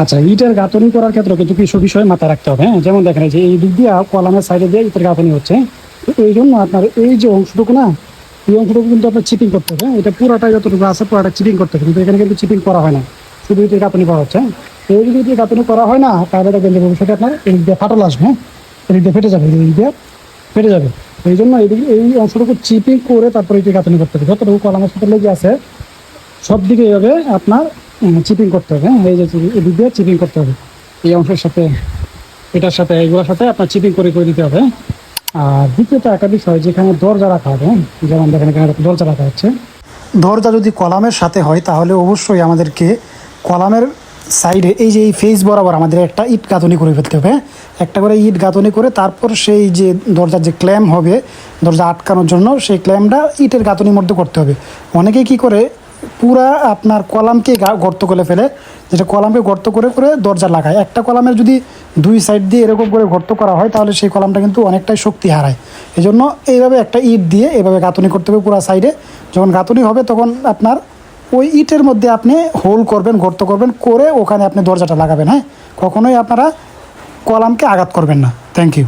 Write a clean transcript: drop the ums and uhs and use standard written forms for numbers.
আচ্ছা, ইটের গাঁথনি করার ক্ষেত্রে কিন্তু কিছু বিষয় মাথায় রাখতে হবে। হ্যাঁ, যেমন দেখেন এই যে এই দিক দিয়ে কলামের সাইডে দিয়ে ইটের গাঁথনি হচ্ছে। তো এই জন্য আপনার এই যে অংশটুকু না, এই অংশটুকু কিন্তু আপনার চিপিং করতে হবে। এটা পুরোটা যতটুকু আছে পুরোটা চিপিং করতে হবে, কিন্তু এখানে কিন্তু চিপিং করা হয় না, শুধু ইটের গাঁথনি করা হচ্ছে। এই যদি ইটের গাঁথনি করা হয় না, তাহলে দেখবেন যে ভবিষ্যতে আপনার এই দিক দিয়ে ফাটল আসবে। হ্যাঁ, এই দিক দিয়ে ফেটে যাবে, এই দিক দিয়ে ফেটে যাবে। এই জন্য এই অংশটুকু চিপিং করে তারপরে ইটের গাঁথনি করতে হবে। যতটুকু কলামের সাথে লেগে আছে সব দিকে এইভাবে আপনার চিপিং করতে হবে। হ্যাঁ, এই যে এদিক দিয়ে চিপিং করতে হবে, এই অংশের সাথে এটার সাথে এইগুলোর সাথে আপনার চিপিং করে করে দিতে হবে। আর দ্বিতীয়ত একটা বিষয়, যেখানে দরজা রাখা হবে, যেমন দেখেন এখানে দরজা রাখা হচ্ছে। দরজা যদি কলামের সাথে হয় তাহলে অবশ্যই আমাদেরকে কলামের সাইডে এই যে এই ফেস বরাবর আমাদের একটা ইট গাঁথনি করে ফেলতে হবে। একটা করে ইট গাঁথনি করে তারপর সেই যে দরজার যে ক্ল্যাম্প হবে দরজা আটকানোর জন্য, সেই ক্ল্যাম্পটা ইটের গাঁথনির মধ্যে করতে হবে। অনেকেই কী করে পুরা আপনার কলামকে গর্ত করে ফেলে, যেটা কলামকে গর্ত করে করে দরজা লাগায়। একটা কলামের যদি দুই সাইড দিয়ে এরকম করে গর্ত করা হয় তাহলে সেই কলামটা কিন্তু অনেকটাই শক্তি হারায়। এই জন্য এইভাবে একটা ইট দিয়ে এভাবে গাঁথনি করতে হবে পুরো সাইডে। যখন গাঁথনি হবে তখন আপনার ওই ইটের মধ্যে আপনি হোল করবেন, গর্ত করবেন, করে ওখানে আপনি দরজাটা লাগাবেন। হ্যাঁ, কখনোই আপনারা কলামকে আঘাত করবেন না। Thank you.